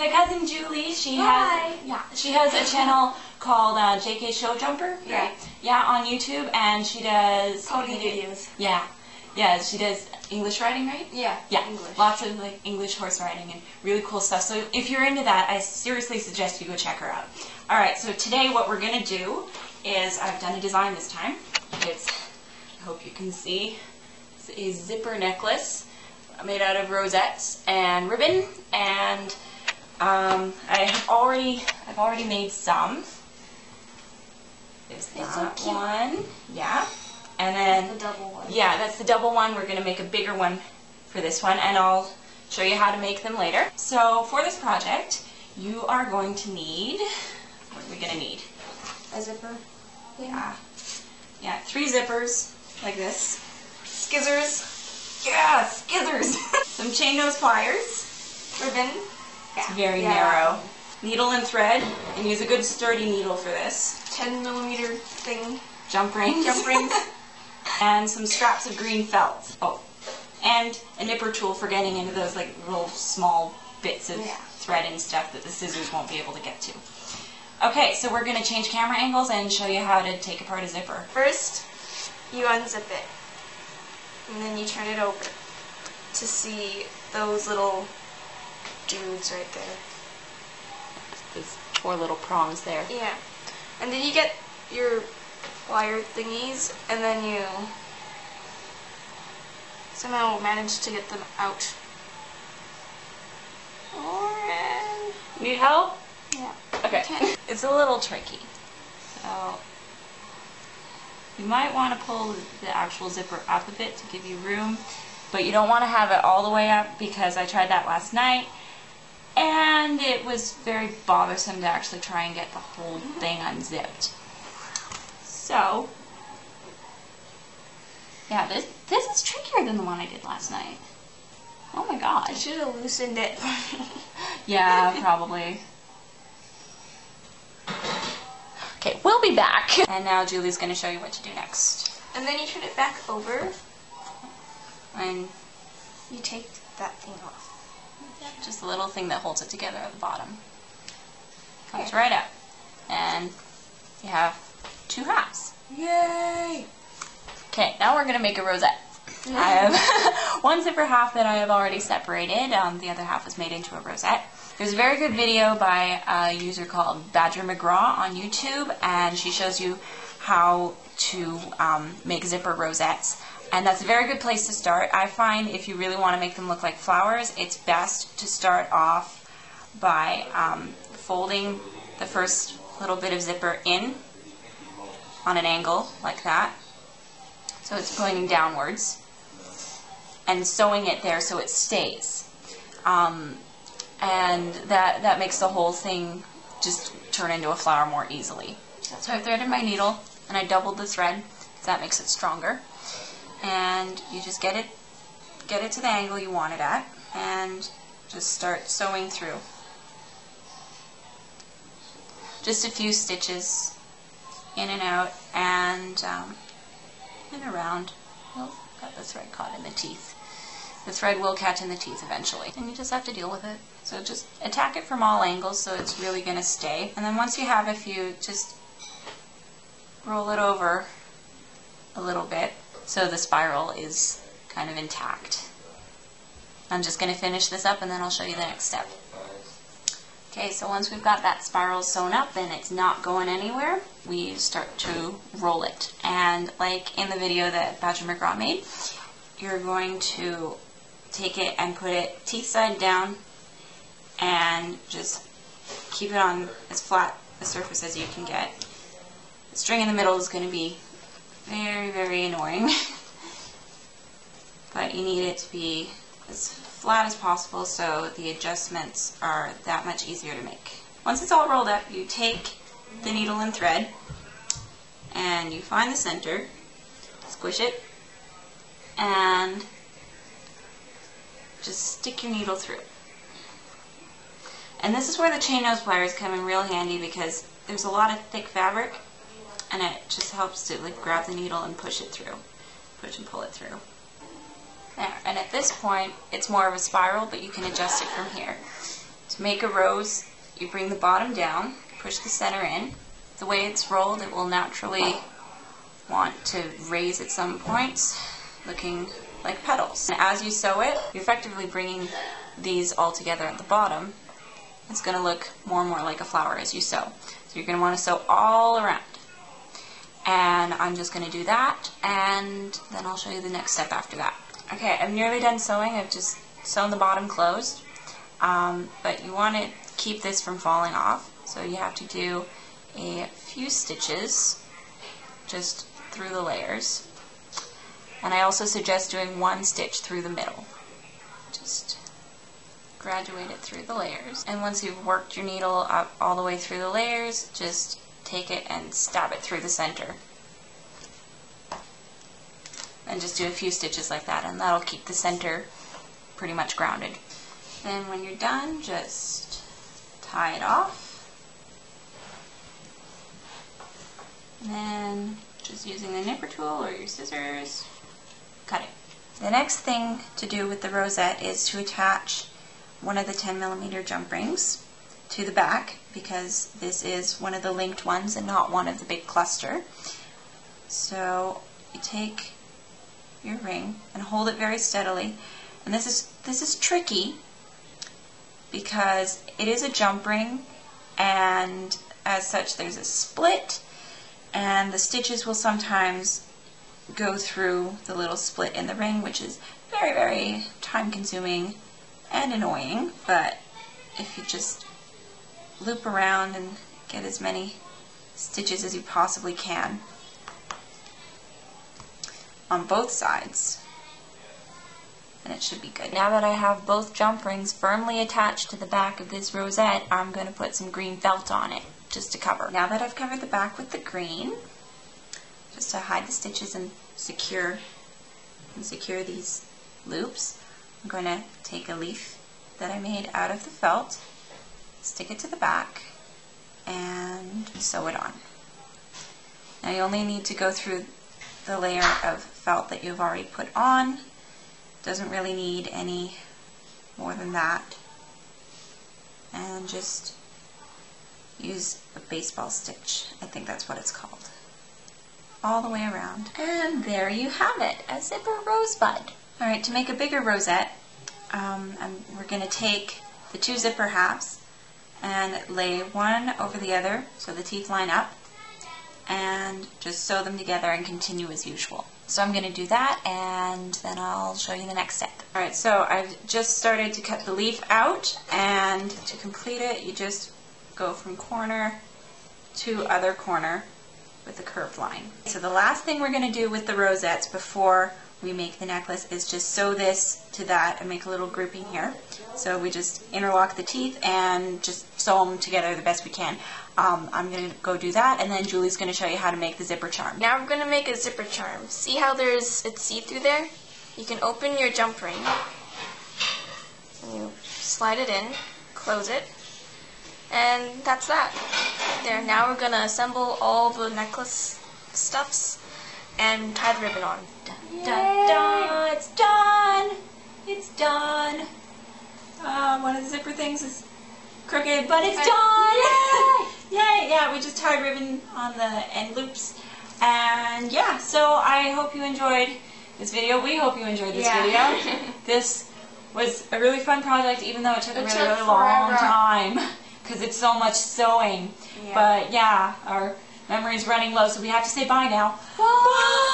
my cousin Julie. She Hi. has a channel called JK Show Jumper. Yeah. Yeah, on YouTube, and she does Pony videos. Yeah, she does English riding, right? Yeah. English. Lots of like English horse riding and really cool stuff. So if you're into that, I seriously suggest you go check her out. All right. So today, what we're gonna do is I've done a design this time. It's, I hope you can see, it's a zipper necklace made out of rosettes and ribbon, and I've already made some. There's that one, yeah, and then the double one. Yeah, that's the double one. We're gonna make a bigger one for this one, and I'll show you how to make them later. So for this project, you are going to need, what are we gonna need? A zipper. Yeah, 3 zippers like this. Skizzers. Yeah, skizzers. Some chain nose pliers. Ribbon. It's very narrow. Needle and thread, and use a good sturdy needle for this. 10mm thing. Jump rings. And some straps of green felt. Oh, and a nipper tool for getting into those like little small bits of thread and stuff that the scissors won't be able to get to. Okay, so we're going to change camera angles and show you how to take apart a zipper. First, you unzip it, and then you turn it over to see those little dudes right there. Those 4 little prongs there. Yeah. And then you get your wire thingies, and then you somehow manage to get them out. Need help? Yeah. Okay. It's a little tricky. So you might want to pull the actual zipper up a bit to give you room, but you don't want to have it all the way up, because I tried that last night and it was very bothersome to actually try and get the whole thing unzipped. So yeah, this is trickier than the one I did last night. Oh my gosh. I should have loosened it. Yeah, probably. Okay, we'll be back. And now Julie's going to show you what to do next. And then you turn it back over, And you take that thing off. just a little thing that holds it together at the bottom. Comes right up. And you have 2 halves. Yay! Okay, now we're going to make a rosette. I have 1 zipper half that I have already separated. The other half is made into a rosette. There's a very good video by a user called Badger McGraw on YouTube, and she shows you how to make zipper rosettes. And that's a very good place to start. I find if you really want to make them look like flowers, it's best to start off by folding the first little bit of zipper in on an angle like that, so it's pointing downwards, and sewing it there so it stays. And that makes the whole thing just turn into a flower more easily. So I threaded my needle and I doubled the thread, because that makes it stronger. And you just get it to the angle you want it at, and just start sewing through. Just a few stitches in and out, and around. Oh, got the thread caught in the teeth. The thread will catch in the teeth eventually, and you just have to deal with it. So just attack it from all angles so it's really going to stay. And then once you have a few, just roll it over a little bit so the spiral is kind of intact. I'm just going to finish this up, and then I'll show you the next step. Okay, so once we've got that spiral sewn up and it's not going anywhere, we start to roll it. And like in the video that Badger McGraw made, you're going to take it and put it teeth side down and just keep it on as flat a surface as you can get. The string in the middle is going to be very, very annoying, but you need it to be as flat as possible so the adjustments are that much easier to make. Once it's all rolled up, you take the needle and thread and you find the center, squish it, and just stick your needle through. And this is where the chain nose pliers come in real handy, because there's a lot of thick fabric and it just helps to like grab the needle and push it through. Push and pull it through. There. And at this point, it's more of a spiral, but you can adjust it from here. To make a rose, you bring the bottom down, push the center in. The way it's rolled, it will naturally want to raise at some points, looking like petals. And as you sew it, you're effectively bringing these all together at the bottom. It's going to look more and more like a flower as you sew. So you're going to want to sew all around. And I'm just going to do that, and then I'll show you the next step after that. Okay, I'm nearly done sewing. I've just sewn the bottom closed. But you want to keep this from falling off, so you have to do a few stitches just through the layers. And I also suggest doing one stitch through the middle. Just graduate it through the layers. And once you've worked your needle up all the way through the layers, just take it and stab it through the center. And just do a few stitches like that, and that'll keep the center pretty much grounded. Then when you're done, just tie it off. And then just using the nipper tool or your scissors, cut it. The next thing to do with the rosette is to attach one of the 10mm jump rings to the back, because this is one of the linked ones and not one of the big cluster. So you take your ring and hold it very steadily. And this is tricky because it is a jump ring, and as such there's a split, and the stitches will sometimes go through the little split in the ring, which is very, very time consuming and annoying. But if you just loop around and get as many stitches as you possibly can on both sides, and it should be good. Now that I have both jump rings firmly attached to the back of this rosette, I'm going to put some green felt on it just to cover. Now that I've covered the back with the green, just to hide the stitches and secure these loops, I'm going to take a leaf that I made out of the felt, stick it to the back, and sew it on. Now you only need to go through the layer of felt that you've already put on. Doesn't really need any more than that. And just use a baseball stitch. I think that's what it's called. All the way around. And there you have it, a zipper rosebud. Alright, to make a bigger rosette, we're going to take the two zipper halves and lay one over the other so the teeth line up, and just sew them together and continue as usual. So I'm going to do that, and then I'll show you the next step. Alright, so I've just started to cut the leaf out, and to complete it you just go from corner to other corner with a curved line. So the last thing we're going to do with the rosettes before we make the necklace is just sew this to that and make a little grouping here. So we just interlock the teeth and just sew them together the best we can. I'm going to go do that, and then Julie's going to show you how to make the zipper charm. Now we're going to make a zipper charm. See how it's see-through there? You can open your jump ring, and you slide it in, close it, and that's that. There. Now we're going to assemble all the necklace stuffs and tie the ribbon on. Dun, dun, dun. It's done! It's done! One of the zipper things is crooked, but it's done! Yay! Yay! Yeah, we just tied ribbon on the end loops. And yeah, so I hope you enjoyed this video. We hope you enjoyed this video. This was a really fun project, even though it took a really long time, because it's so much sewing. Yeah. But yeah, our memory's running low, so we have to say bye now. Bye!